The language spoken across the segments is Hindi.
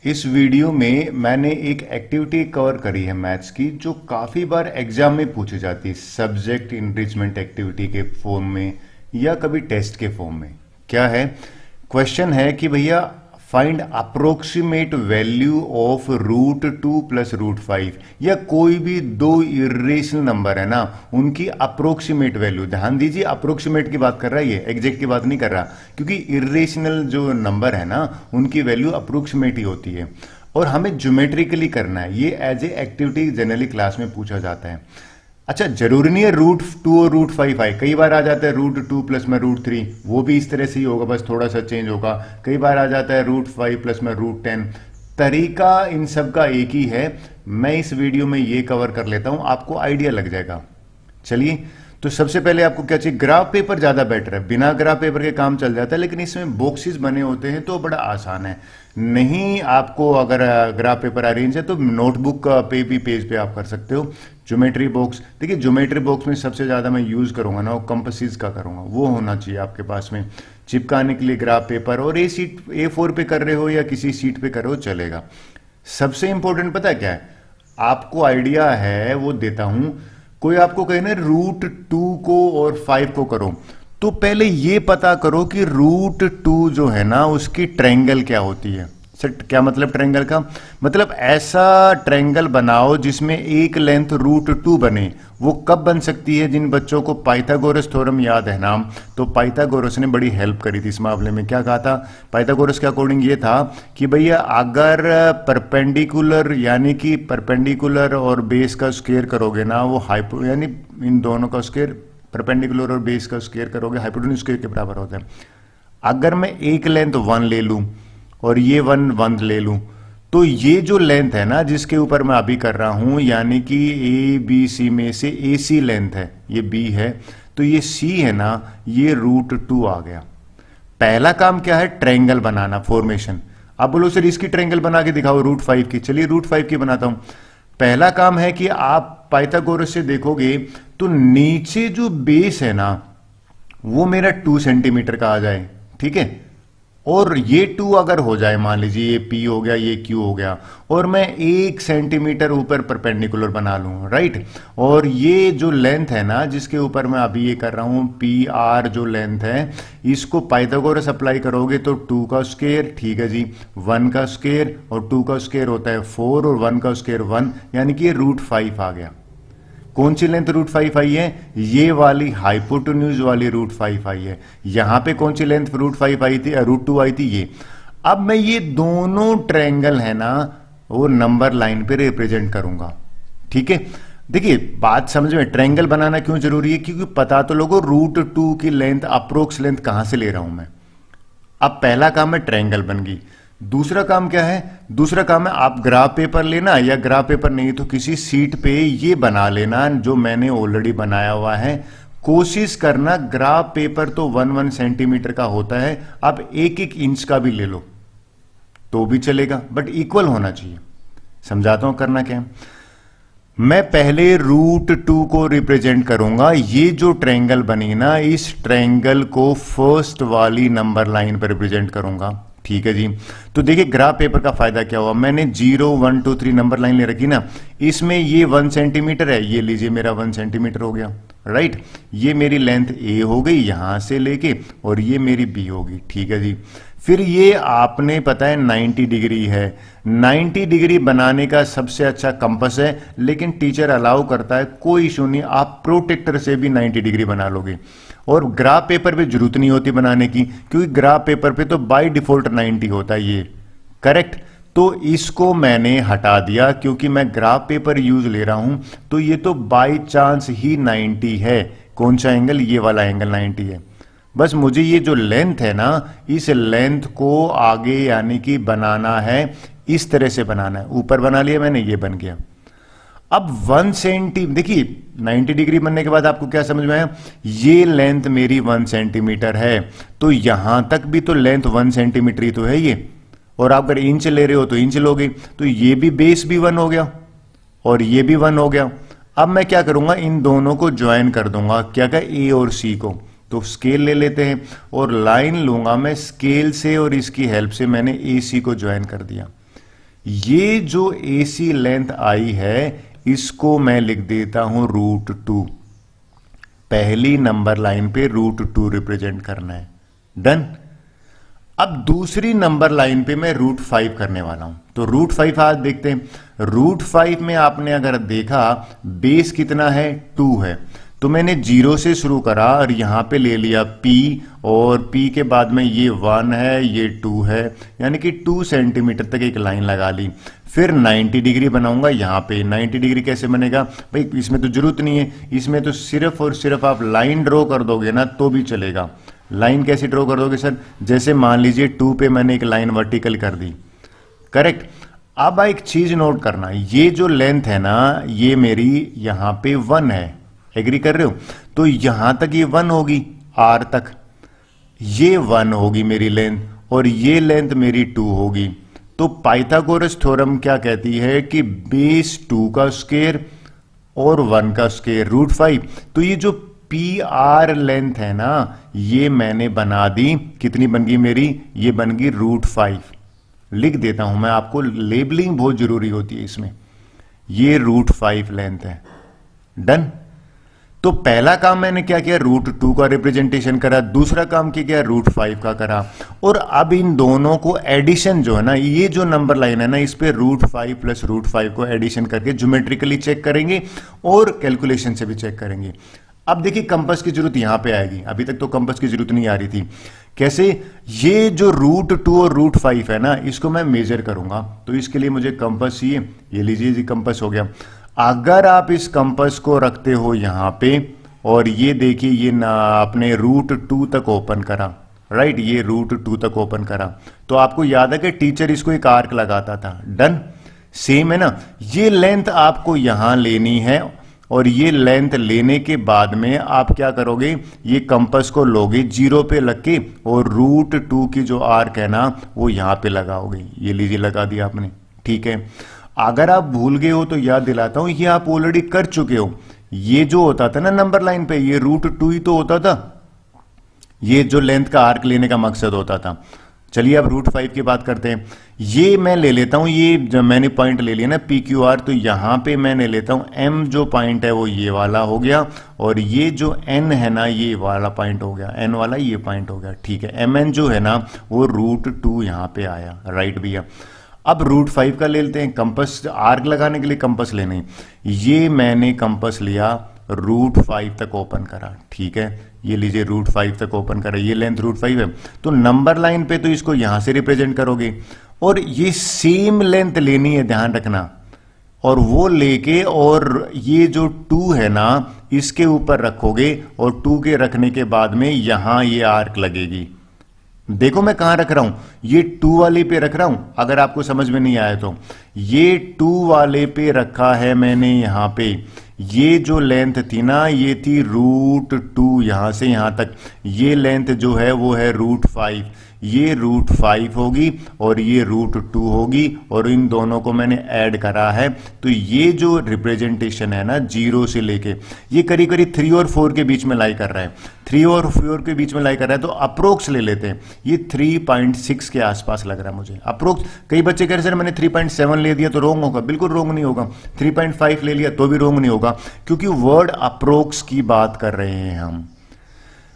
इस वीडियो में मैंने एक एक्टिविटी कवर करी है मैथ्स की जो काफ़ी बार एग्जाम में पूछी जाती है सब्जेक्ट इनरिचमेंट एक्टिविटी के फॉर्म में या कभी टेस्ट के फॉर्म में। क्या है क्वेश्चन है कि भैया find approximate value of √2 plus √5 या कोई भी दो इरेशनल नंबर है ना उनकी अप्रोक्सीमेट वैल्यू। ध्यान दीजिए अप्रोक्सीमेट की बात कर रहा है, ये एग्जैक्ट की बात नहीं कर रहा, क्योंकि इरेशनल जो नंबर है ना उनकी वैल्यू अप्रोक्सीमेट ही होती है और हमें ज्योमेट्रिकली करना है। ये as a activity generally class में पूछा जाता है। अच्छा, जरूरी नहीं है √2 और √5 आए, कई बार आ जाता है √2 प्लस में √3, वो भी इस तरह से ही होगा, बस थोड़ा सा चेंज होगा। कई बार आ जाता है √5 प्लस में √10। तरीका इन सब का एक ही है। मैं इस वीडियो में ये कवर कर लेता हूं, आपको आइडिया लग जाएगा। चलिए, तो सबसे पहले आपको क्या चाहिए, ग्राफ पेपर ज्यादा बेटर है। बिना ग्राफ पेपर के काम चल जाता है, लेकिन इसमें बॉक्सेस बने होते हैं तो बड़ा आसान है। नहीं आपको अगर ग्राफ पेपर अरेंज है तो नोटबुक पे भी पेज पे आप कर सकते हो। ज्योमेट्री बॉक्स, देखिए ज्योमेट्री बॉक्स में सबसे ज्यादा मैं यूज करूंगा ना वो कंपासेस का करूंगा, वो होना चाहिए आपके पास में चिपकाने के लिए ग्राफ पेपर। और A4 पे कर रहे हो या किसी सीट पे कर रहे हो चलेगा। सबसे इंपॉर्टेंट पता है क्या है, आपको आइडिया है वो देता हूं। कोई आपको कहे ना √2 को और 5 को करो, तो पहले ये पता करो कि √2 जो है ना उसकी ट्रायंगल क्या होती है। सर क्या मतलब ट्रायंगल का, मतलब ऐसा ट्रायंगल बनाओ जिसमें एक लेंथ √2 बने। वो कब बन सकती है, जिन बच्चों को पाइथागोरस थ्योरम याद है नाम, तो पाइथागोरस ने बड़ी हेल्प करी थी इस मामले में। क्या कहा था पाइथागोरस के अकॉर्डिंग, ये था कि भैया अगर परपेंडिकुलर यानी कि परपेंडिकुलर और बेस का स्क्वायर करोगे ना, वो हाइपो यानी इन दोनों का स्क्वायर, परपेंडिकुलर और बेस का स्क्वायर करोगे, हाइपोटेन्यूज स्क्वायर के बराबर होता है। अगर मैं एक लेंथ 1 ले लूं और ये 1 ले लूं, तो ये जो लेंथ है ना जिसके ऊपर मैं अभी कर रहा हूं, यानी कि ABC में से AC लेंथ है, ये B है, तो ये C है ना, ये √2 आ गया। पहला काम क्या है, ट्रायंगल बनाना, फॉर्मेशन। अब बोलो सर इसकी ट्रायंगल बना के दिखाओ √5 की, चलिए √5 की बनाता हूं। पहला काम है कि आप पाइथागोरस से देखोगे तो नीचे जो बेस है ना वो मेरा 2 सेंटीमीटर का आ जाए, ठीक है। और ये 2 अगर हो जाए, मान लीजिए ये P हो गया, ये Q हो गया, और मैं 1 सेंटीमीटर ऊपर परपेंडिकुलर बना लूं, राइट। और ये जो लेंथ है ना जिसके ऊपर मैं अभी ये कर रहा हूं PR जो लेंथ है, इसको पाइथागोरस अप्लाई करोगे तो 2 का स्क्वायर, ठीक है जी, 1 का स्क्वायर, और 2 का स्क्वायर होता है 4 और 1 का स्क्वायर 1, यानी कि ये √5 आ गया। कौन सी लेंथ √5 आई है, ये वाली हाइपोटेन्यूज वाली √5 आई है। यहां पे कौन सी लेंथ √5 आई थी, √2 आई थी, ये। अब मैं ये दोनों ट्रायंगल है ना वो नंबर लाइन पे रिप्रेजेंट करूंगा, ठीक है। देखिए बात समझ में, ट्रायंगल बनाना क्यों जरूरी है, क्योंकि पता तो लोगों √2 की लेंथ, अप्रोक्स लेंथ कहां से ले रहा हूं मैं। अब पहला काम है ट्रायंगल बन गई। दूसरा काम क्या है, दूसरा काम है आप ग्राफ पेपर लेना, या ग्राफ पेपर नहीं तो किसी सीट पे ये बना लेना जो मैंने ऑलरेडी बनाया हुआ है। कोशिश करना ग्राफ पेपर तो 1 सेंटीमीटर का होता है, आप 1 इंच का भी ले लो तो भी चलेगा, बट इक्वल होना चाहिए। समझाता हूं करना क्या है। मैं पहले √2 को रिप्रेजेंट करूंगा। ये जो ट्रायंगल बनी ना, इस ट्रायंगल को फर्स्ट वाली नंबर लाइन पर रिप्रेजेंट करूंगा, ठीक है जी। तो देखिए ग्राफ पेपर का फायदा क्या हुआ, मैंने 0 1 2 3 नंबर लाइन ले रखी ना, इसमें ये 1 सेंटीमीटर है, ये लीजिए मेरा 1 सेंटीमीटर हो गया, राइट। ये मेरी लेंथ A हो गई यहां से लेके, और ये मेरी B होगी, ठीक है जी। फिर ये आपने पता है 90 डिग्री है, 90 डिग्री बनाने का सबसे अच्छा कंपास है, लेकिन टीचर अलाउ करता है, कोई इशू नहीं, आप प्रोटेक्टर से भी 90 डिग्री बना लोगे। और ग्राफ पेपर पे जरूरत नहीं होती बनाने की, क्योंकि ग्राफ पेपर पे तो बाय डिफॉल्ट 90 होता है, ये करेक्ट। तो इसको मैंने हटा दिया क्योंकि मैं ग्राफ पेपर यूज ले रहा हूं, तो ये तो बाय चांस ही 90 है। कौन सा एंगल, ये वाला एंगल 90 है। बस मुझे ये जो लेंथ है ना, इस लेंथ को आगे यानी कि बनाना है, इस तरह से बनाना है। ऊपर बना लिया मैंने, ये बन गया। अब 1 सेंटी, देखिए 90 डिग्री बनने के बाद आपको क्या समझ में आया, ये लेंथ मेरी 1 सेंटीमीटर है, तो यहां तक भी तो लेंथ 1 सेंटीमीटर ही तो है ये। और आप अगर इंच ले रहे हो तो इंच लोगे, तो ये भी बेस भी 1 हो गया और ये भी 1 हो गया। अब मैं क्या करूंगा, इन दोनों को ज्वाइन कर दूंगा, क्या क्या, A और C को। तो स्केल ले लेते हैं और लाइन लूंगा मैं स्केल से, और इसकी हेल्प से मैंने AC को ज्वाइन कर दिया। ये जो AC लेंथ आई है इसको मैं लिख देता हूं √2। पहली नंबर लाइन पे √2 रिप्रेजेंट करना है। डन। अब दूसरी नंबर लाइन पे मैं √5 करने वाला हूं। तो √5 आज देखते हैं। √5 में आपने अगर देखा बेस कितना है, 2 है। तो मैंने 0 से शुरू करा और यहां पे ले लिया P, और P के बाद में ये 1 है, ये 2 है, यानी कि 2 सेंटीमीटर तक एक लाइन लगा ली। फिर 90 डिग्री बनाऊंगा यहां पे। 90 डिग्री कैसे बनेगा भाई, इसमें तो जरूरत नहीं है, इसमें तो सिर्फ और सिर्फ आप लाइन ड्रॉ कर दोगे ना तो भी चलेगा। लाइन कैसे ड्रॉ कर दोगे सर? जैसे मान लीजिए 2 पे मैंने एक लाइन वर्टिकल कर दी, करेक्ट। अब एक चीज नोट करना, ये जो लेंथ है ना ये मेरी यहां पे 1 है, एग्री कर रहे हो? तो यहां तक ये 1 होगी, R तक ये 1 होगी मेरी लेंथ, और ये लेंथ मेरी 2 होगी। तो पाइथागोरस थ्योरम क्या कहती है कि बेस 2 का स्क्वायर और 1 का स्क्वायर √5। तो ये जो PR लेंथ है ना ये मैंने बना दी, कितनी बन गई मेरी? ये बन गई √5। लिख देता हूं मैं, आपको लेबलिंग बहुत जरूरी होती है इसमें। ये √5 लेंथ है। डन। तो पहला काम मैंने क्या किया, √2 का रिप्रेजेंटेशन करा। दूसरा काम क्या √5 का करा। और अब इन दोनों को एडिशन जो है ना, ये जो नंबर लाइन है ना इस पे √5 प्लस √5 को एडिशन करके ज्योमेट्रिकली चेक करेंगे और कैलकुलेशन से भी चेक करेंगे। अब देखिए कंपास की जरूरत यहां पे आएगी, अभी तक तो कंपास की जरूरत नहीं आ रही थी। कैसे? ये जो √2 और √5 है ना इसको मैं मेजर करूंगा, तो इसके लिए मुझे कंपास चाहिए। ये लीजिए जी कंपास हो गया। अगर आप इस कंपास को रखते हो यहां पे और ये देखिए ये ना आपने √2 तक ओपन करा, राइट, ये √2 तक ओपन करा, तो आपको याद है कि टीचर इसको एक आर्क लगाता था। डन। सेम है ना, ये लेंथ आपको यहां लेनी है और ये लेंथ लेने के बाद में आप क्या करोगे, ये कंपास को लोगे 0 पे लग के और √2 की जो आर्क है ना वो यहां पे लगाओगे। ये लीजिए लगा दिया आपने, ठीक है। अगर आप भूल गए हो तो याद दिलाता हूं, ये आप ऑलरेडी कर चुके हो। ये जो होता था ना नंबर लाइन पे ये √2 ही तो होता था, ये जो लेंथ का आर्क लेने का मकसद होता था। चलिए अब √5 की बात करते हैं। ये मैं ले लेता हूं, ये जब मैंने पॉइंट ले लिया ना PQR, तो यहां पे मैंने लेता हूं M जो पॉइंट है वो ये वाला हो गया, और ये जो N है ना ये वाला पॉइंट हो गया, N वाला ये पॉइंट हो गया, ठीक है। MN जो है ना वो √2 यहां पे आया, राइट भैया। अब √5 का ले लेते हैं। कंपास आर्क लगाने के लिए कंपास लेने, ये मैंने कंपास लिया √5 तक ओपन करा, ठीक है। ये लीजिए √5 तक ओपन करा, ये लेंथ √5 है। तो नंबर लाइन पे तो इसको यहां से रिप्रेजेंट करोगे और ये सेम लेंथ लेनी है, ध्यान रखना, और वो लेके और ये जो 2 है ना इसके ऊपर रखोगे और 2 के रखने के बाद में यहां ये आर्क लगेगी। देखो मैं कहां रख रहा हूं, ये 2 वाले पे रख रहा हूं, अगर आपको समझ में नहीं आया तो ये 2 वाले पे रखा है मैंने यहां पे। ये जो लेंथ थी ना ये थी √2, यहां से यहां तक ये लेंथ जो है वो है √5, ये √5 होगी और ये √2 होगी, और इन दोनों को मैंने ऐड करा है। तो ये जो रिप्रेजेंटेशन है ना 0 से लेके ये करीब करीब 3 और 4 के बीच में लाई कर रहा है, 3 और 4 के बीच में लाई कर रहा है। तो अप्रोक्स ले लेते हैं, ये 3.6 के आसपास लग रहा है मुझे अप्रोक्स। कई बच्चे कह रहे सर मैंने 3.7 ले दिया तो रोंग होगा, बिल्कुल रोंग नहीं होगा। 3.5 ले लिया तो भी रोंग नहीं होगा, क्योंकि वर्ड अप्रोक्स की बात कर रहे हैं हम।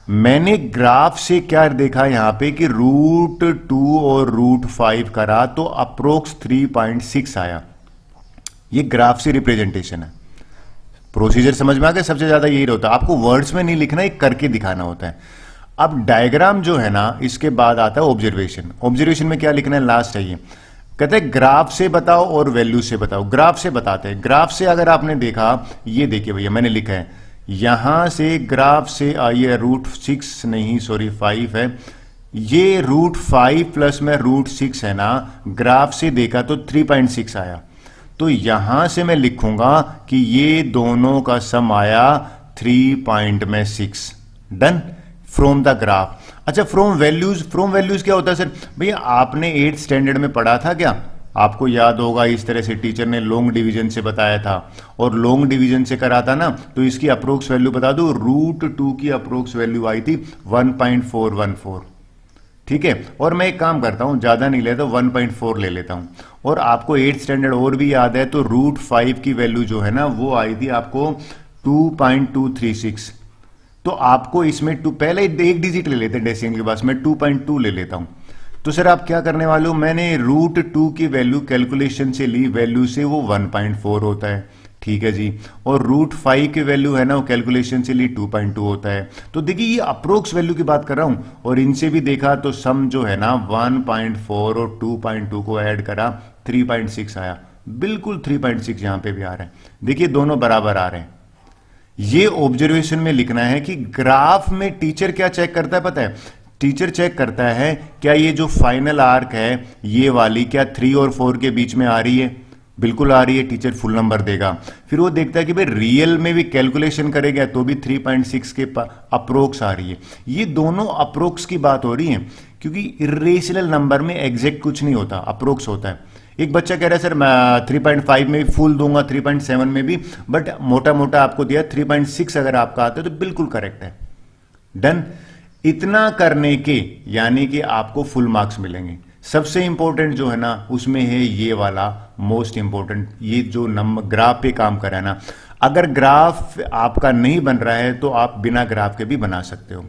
मैंने ग्राफ से क्या देखा यहां पे कि √2 और √5 करा तो अप्रोक्स 3.6 आया। ये ग्राफ से रिप्रेजेंटेशन है। प्रोसीजर समझ में आ गया? सबसे ज्यादा यही होता है, आपको वर्ड्स में नहीं लिखना, एक करके दिखाना होता है। अब डायग्राम जो है ना इसके बाद आता है ऑब्जर्वेशन। ऑब्जर्वेशन में क्या लिखना है, लास्ट है ये, कहते हैं ग्राफ से बताओ और वैल्यू से बताओ। ग्राफ से बताते हैं। ग्राफ से अगर आपने देखा, ये देखिए भैया मैंने लिखा है यहां से ग्राफ से आइए √6 नहीं सॉरी 5 है, ये √5 प्लस में √6 है ना, ग्राफ से देखा तो 3.6 आया। तो यहां से मैं लिखूंगा कि ये दोनों का सम आया 3.6। डन। From the graph. अच्छा फ्रॉम वैल्यूज, फ्रॉम वैल्यूज क्या होता है सर? भैया आपने 8th स्टैंडर्ड में पढ़ा था क्या? आपको याद होगा इस तरह से टीचर ने लॉन्ग डिवीजन से बताया था, और लॉन्ग डिवीजन से करा था ना, तो इसकी अप्रोक्स वैल्यू बता दो, √2 की अप्रोक्स वैल्यू आई थी 1.414। ठीक है, और मैं एक काम करता हूं, ज्यादा नहीं लेता, 1.4 ले लेता हूं, और आपको 8th स्टैंडर्ड और भी याद है तो √5 की वैल्यू जो है ना वो आई थी आपको 2.236। तो आपको इसमें पहले एक डिजिट ले लेते हैं डेसिमल के पास, मैं 2.2 ले लेता हूं। तो सर आप क्या करने वाले हो, मैंने √2 की वैल्यू कैलकुलेशन से ली, वैल्यू से वो 1.4 होता है, ठीक है जी। और √5 की वैल्यू है ना वो कैलकुलेशन से ली 2.2 होता है। तो देखिए ये अप्रोक्स वैल्यू की बात कर रहा हूं, और इनसे भी देखा तो सम जो है ना 1.4 और 2.2 को ऐड करा 3.6 आया, बिल्कुल 3.6 यहां पे भी आ रहा है। देखिए दोनों बराबर आ रहे हैं। ये ऑब्जर्वेशन में लिखना है कि ग्राफ में टीचर क्या चेक करता है पता है, टीचर चेक करता है क्या ये जो फाइनल आर्क है ये वाली क्या 3 और 4 के बीच में आ रही है, बिल्कुल आ रही है, टीचर फुल नंबर देगा। फिर वो देखता है कि भाई रियल में भी कैलकुलेशन करेगा तो भी 3.6 के अप्रोक्स आ रही है। ये दोनों अप्रोक्स की बात हो रही है, क्योंकि इरेशनल नंबर में एग्जैक्ट कुछ नहीं होता, अप्रोक्स होता है। एक बच्चा कह रहा है सर मैं 3.5 में भी फुल दूंगा, 3.7 में भी, बट मोटा मोटा आपको दिया 3.6 अगर आपका आता है तो बिल्कुल करेक्ट है। डन। इतना करने के यानी कि आपको फुल मार्क्स मिलेंगे। सबसे इंपॉर्टेंट जो है ना उसमें है ये वाला मोस्ट इंपॉर्टेंट, ये जो नंबर ग्राफ पे काम कर रहा है ना, अगर ग्राफ आपका नहीं बन रहा है तो आप बिना ग्राफ के भी बना सकते हो।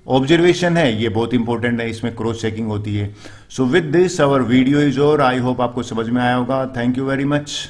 ऑब्जर्वेशन है ये बहुत इंपॉर्टेंट है, इसमें क्रॉस चेकिंग होती है। So with this our video is over, I hope आपको समझ में आया होगा। Thank you very much.